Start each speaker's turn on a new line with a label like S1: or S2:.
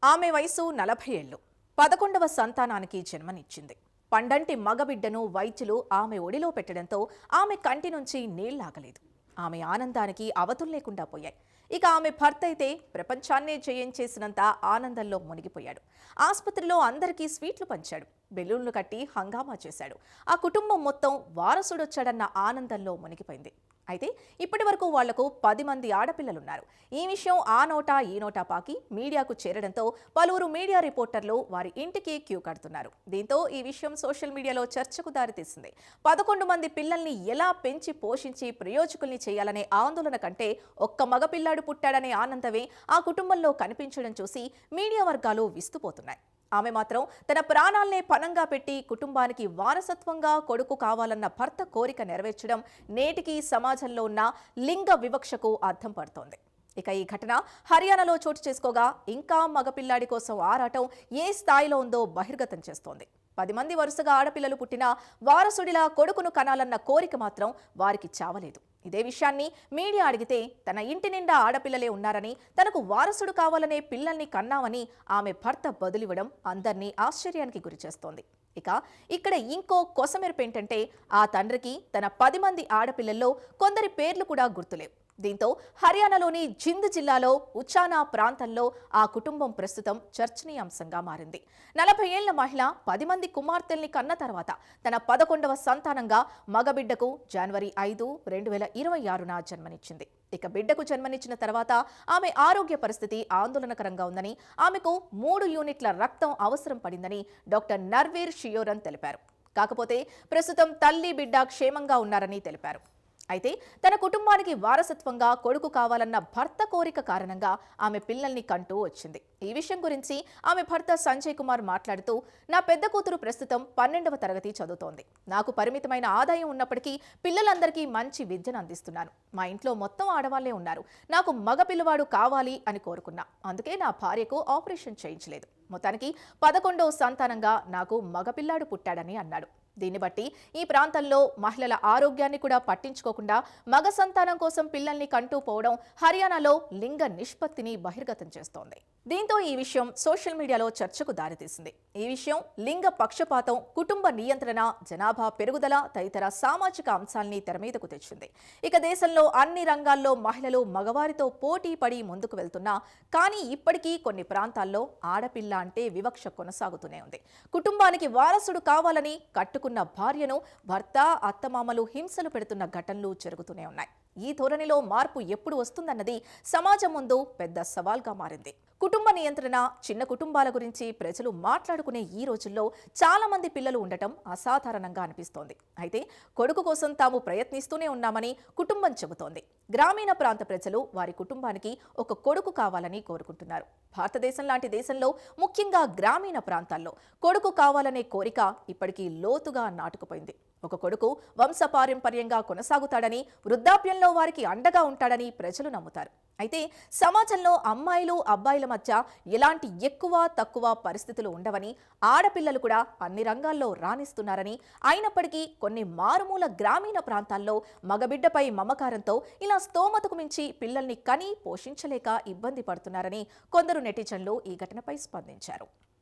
S1: ఆమె వయసు 40 ఏళ్లు. 11వ సంతానానికి జన్మనిచ్చింది. పండంటి మగబిడ్డను వైద్యులు ఆమె ఒడిలో పెట్టడంతో ఆమె కంటి నుంచి నీళ్లాగలేదు. ఆమె ఆనందానికి అవతులు లేకుండా పోయాయి. ఇక ఆమె భర్త అయితే ప్రపంచాన్నే జయించేసినంత ఆనందంలో మునిగిపోయాడు. ఆసుపత్రిలో అందరికీ స్వీట్లు పంచాడు. బెలూన్లు కట్టి హంగామా చేశాడు. ఆ కుటుంబం మొత్తం వారసుడొచ్చాడన్న ఆనందంలో మునిగిపోయింది. అయితే ఇప్పటి వరకు వాళ్లకు 10 మంది ఆడపిల్లలున్నారు. ఈ విషయం ఆ నోటా ఈ నోటా పాకి మీడియాకు చేరడంతో పలువురు మీడియా రిపోర్టర్లు వారి ఇంటికి క్యూ కడుతున్నారు. దీంతో ఈ విషయం సోషల్ మీడియాలో చర్చకు దారితీసింది. 11 మంది పిల్లల్ని ఎలా పెంచి పోషించి ప్రయోజకుల్ని చేయాలనే ఆందోళన కంటే ఒక్క మగపిల్లాడు పుట్టాడనే ఆనందమే ఆ కుటుంబంలో కనిపించడం చూసి మీడియా వర్గాలు విస్తుపోతున్నాయి. ఆమె మాత్రం తన ప్రాణాల్నే పణంగా పెట్టి కుటుంబానికి వారసత్వంగా కొడుకు కావాలన్న భర్త కోరిక నెరవేర్చడం నేటికి సమాజంలో ఉన్న లింగ వివక్షకు అర్థం పడుతోంది. ఇక ఈ ఘటన హర్యానాలో చోటు చేసుకోగా ఇంకా మగపిల్లాడి కోసం ఆరాటం ఏ స్థాయిలో ఉందో బహిర్గతం చేస్తోంది. 10 మంది వరుసగా ఆడపిల్లలు పుట్టినా వారసుడిలా కొడుకును కనాలన్న కోరిక మాత్రం వారికి చావలేదు. ఇదే విషయాన్ని మీడియా అడిగితే తన ఇంటి నిండా ఆడపిల్లలే ఉన్నారని, తనకు వారసుడు కావాలనే పిల్లల్ని కన్నామని ఆమె భర్త బదులివ్వడం అందర్నీ ఆశ్చర్యానికి గురిచేస్తోంది. ఇక్కడ ఇంకో కొసమెరుపేంటంటే ఆ తండ్రికి తన 10 మంది ఆడపిల్లల్లో కొందరి పేర్లు కూడా గుర్తులేవు. దీంతో హర్యానాలోని జింద్ జిల్లాలో ఉచానా ప్రాంతంలో ఆ కుటుంబం ప్రస్తుతం చర్చనీయాంశంగా మారింది. 40 ఏళ్ల మహిళ 10 మంది కుమార్తెల్ని కన్న తర్వాత తన 11వ సంతానంగా మగబిడ్డకు జనవరి 5, 2026న జన్మనిచ్చింది. ఇక బిడ్డకు జన్మనిచ్చిన తర్వాత ఆమె ఆరోగ్య పరిస్థితి ఆందోళనకరంగా ఉందని, ఆమెకు 3 యూనిట్ల రక్తం అవసరం పడిందని డాక్టర్ నర్వీర్ షియోరన్ తెలిపారు. కాకపోతే ప్రస్తుతం తల్లి బిడ్డ క్షేమంగా ఉన్నారని తెలిపారు. అయితే తన కుటుంబానికి వారసత్వంగా కొడుకు కావాలన్న భర్త కోరిక కారణంగా ఆమె పిల్లల్ని కంటూ వచ్చింది. ఈ విషయం గురించి ఆమె భర్త సంజయ్ కుమార్ మాట్లాడుతూ, నా పెద్ద కూతురు ప్రస్తుతం 12వ తరగతి చదువుతోంది. నాకు పరిమితమైన ఆదాయం ఉన్నప్పటికీ పిల్లలందరికీ మంచి విద్యను అందిస్తున్నాను. మా ఇంట్లో మొత్తం ఆడవాళ్లే ఉన్నారు. నాకు మగ పిల్లవాడు కావాలి అని కోరుకున్నా. అందుకే నా భార్యకు ఆపరేషన్ చేయించలేదు. మొత్తానికి 11వ సంతానంగా నాకు మగపిల్లాడు పుట్టాడని అన్నాడు. దీన్ని బట్టి ఈ ప్రాంతంలో మహిళల ఆరోగ్యాన్ని కూడా పట్టించుకోకుండా మగ సంతానం కోసం పిల్లల్ని కంటూ పోవడం హర్యానాలో లింగ నిష్పత్తిని బహిర్గతం చేస్తోంది. దీంతో ఈ విషయం సోషల్ మీడియాలో చర్చకు దారితీసింది. ఈ విషయం లింగ పక్షపాతం, కుటుంబ నియంత్రణ, జనాభా పెరుగుదల తదితర సామాజిక అంశాల్ని తెరమీదకు తెచ్చింది. ఇక దేశంలో అన్ని రంగాల్లో మహిళలు మగవారితో పోటీ పడి ముందుకు వెళ్తున్నా కానీ ఇప్పటికీ కొన్ని ప్రాంతాల్లో ఆడపిల్ల అంటే వివక్ష కొనసాగుతూనే ఉంది. కుటుంబానికి వారసుడు కావాలని కట్టుకున్న భార్యను భర్త, అత్తమామలు హింసలు పెడుతున్న ఘటనలు జరుగుతూనే ఉన్నాయి. ఈ ధోరణిలో మార్పు ఎప్పుడు వస్తుందన్నది సమాజం ముందు పెద్ద సవాల్గా మారింది. కుటుంబ నియంత్రణ, చిన్న కుటుంబాల గురించి ప్రజలు మాట్లాడుకునే ఈ రోజుల్లో చాలా మంది పిల్లలు ఉండటం అసాధారణంగా అనిపిస్తోంది. అయితే కొడుకు కోసం తాము ప్రయత్నిస్తూనే ఉన్నామని కుటుంబం చెబుతోంది. గ్రామీణ ప్రాంత ప్రజలు వారి కుటుంబానికి ఒక కొడుకు కావాలని కోరుకుంటున్నారు. భారతదేశం లాంటి దేశంలో ముఖ్యంగా గ్రామీణ ప్రాంతాల్లో కొడుకు కావాలనే కోరిక ఇప్పటికీ లోతుగా నాటుకుపోయింది. ఒక కొడుకు వంశపారంపర్యంగా కొనసాగుతాడని, వృద్ధాప్యంలో వారికి అండగా ఉంటాడని ప్రజలు నమ్ముతారు. అయితే సమాజంలో అమ్మాయిలు అబ్బాయిల మధ్య ఎలాంటి ఎక్కువ తక్కువ పరిస్థితులు ఉండవని, ఆడపిల్లలు కూడా అన్ని రంగాల్లో రాణిస్తున్నారని, అయినప్పటికీ కొన్ని మారుమూల గ్రామీణ ప్రాంతాల్లో మగబిడ్డపై మమకారంతో ఇలా స్తోమతకు మించి పిల్లల్ని కని పోషించలేక ఇబ్బంది పడుతున్నారని కొందరు నెటిజన్లు ఈ ఘటనపై స్పందించారు.